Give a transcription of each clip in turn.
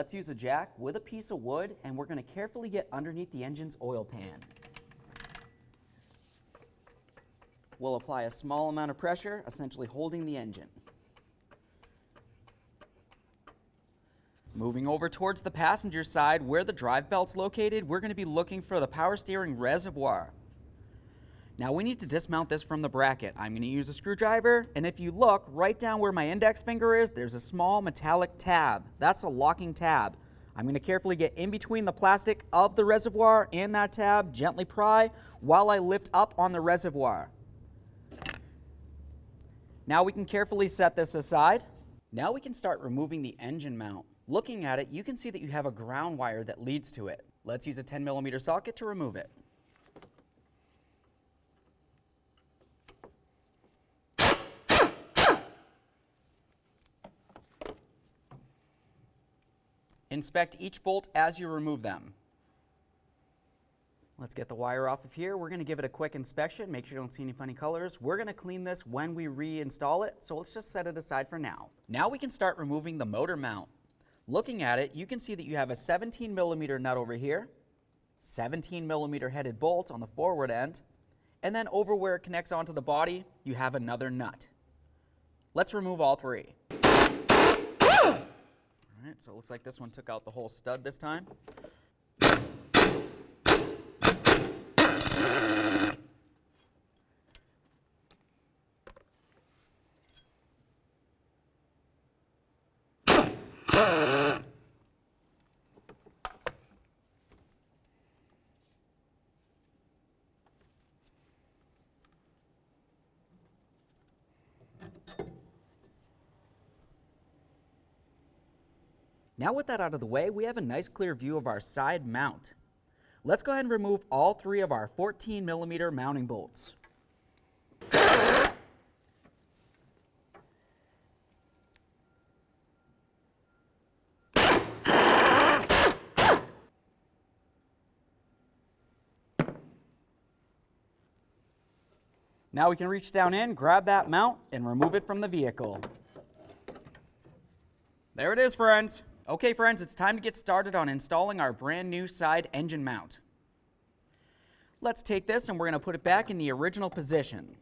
Let's use a jack with a piece of wood, and we're going to carefully get underneath the engine's oil pan. We'll apply a small amount of pressure, essentially holding the engine. Moving over towards the passenger side where the drive belt's located, we're going to be looking for the power steering reservoir. Now we need to dismount this from the bracket. I'm going to use a screwdriver, and if you look right down where my index finger is, there's a small metallic tab. That's a locking tab. I'm going to carefully get in between the plastic of the reservoir and that tab, gently pry while I lift up on the reservoir. Now we can carefully set this aside. Now we can start removing the engine mount. Looking at it, you can see that you have a ground wire that leads to it. Let's use a 10mm socket to remove it. Inspect each bolt as you remove them. Let's get the wire off of here. We're going to give it a quick inspection, make sure you don't see any funny colors. We're going to clean this when we reinstall it, so let's just set it aside for now. Now we can start removing the motor mount. Looking at it, you can see that you have a 17mm nut over here, 17mm headed bolt on the forward end, and then over where it connects onto the body, you have another nut. Let's remove all three. All right, so it looks like this one took out the whole stud this time. Now with that out of the way, we have a nice clear view of our side mount. Let's go ahead and remove all three of our 14mm mounting bolts. Now we can reach down in, grab that mount, and remove it from the vehicle. There it is, friends. Okay, friends, it's time to get started on installing our brand new side engine mount. Let's take this and we're going to put it back in the original position.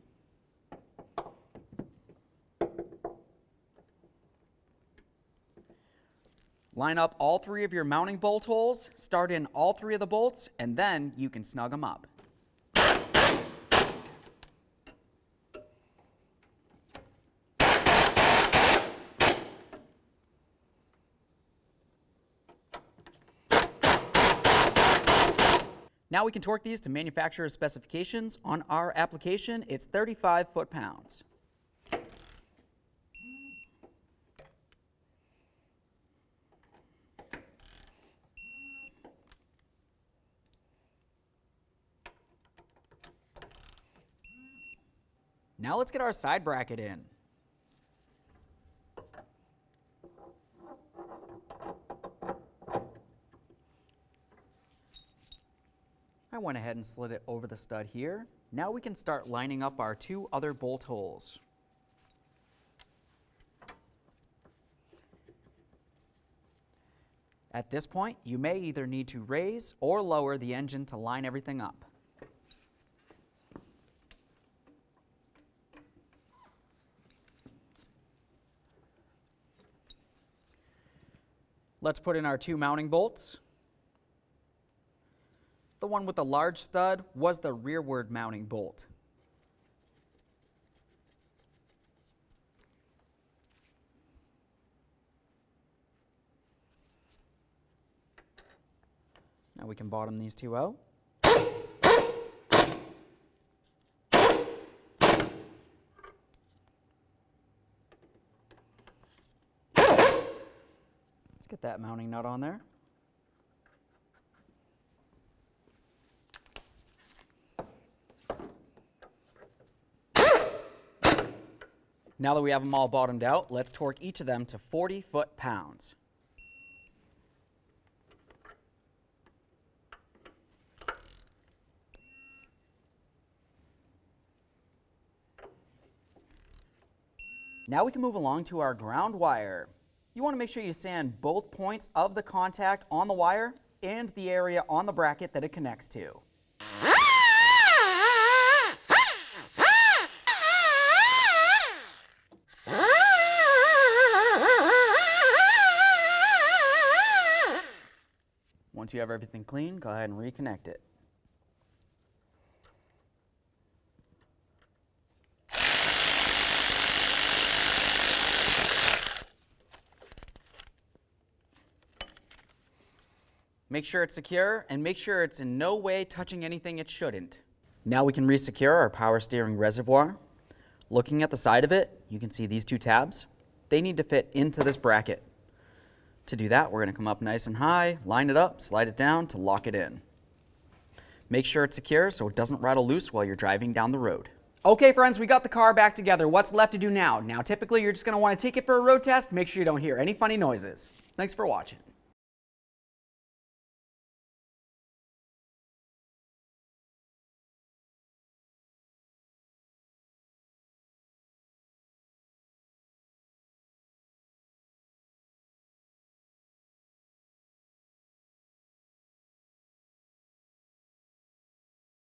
Line up all three of your mounting bolt holes, start in all three of the bolts, and then you can snug them up. Now we can torque these to manufacturer's specifications. On our application, it's 35 foot-pounds. Now let's get our side bracket in. I went ahead and slid it over the stud here. Now we can start lining up our two other bolt holes. At this point, you may either need to raise or lower the engine to line everything up. Let's put in our two mounting bolts. The one with the large stud was the rearward mounting bolt. Now we can bottom these two out. Let's get that mounting nut on there. Now that we have them all bottomed out, let's torque each of them to 40 foot-pounds. Now we can move along to our ground wire. You want to make sure you sand both points of the contact on the wire and the area on the bracket that it connects to. Once you have everything clean, go ahead and reconnect it. Make sure it's secure and make sure it's in no way touching anything it shouldn't. Now we can re-secure our power steering reservoir. Looking at the side of it, you can see these two tabs. They need to fit into this bracket. To do that, we're going to come up nice and high, line it up, slide it down to lock it in. Make sure it's secure so it doesn't rattle loose while you're driving down the road. Okay friends, we got the car back together. What's left to do now? Now typically you're just going to want to take it for a road test, make sure you don't hear any funny noises. Thanks for watching.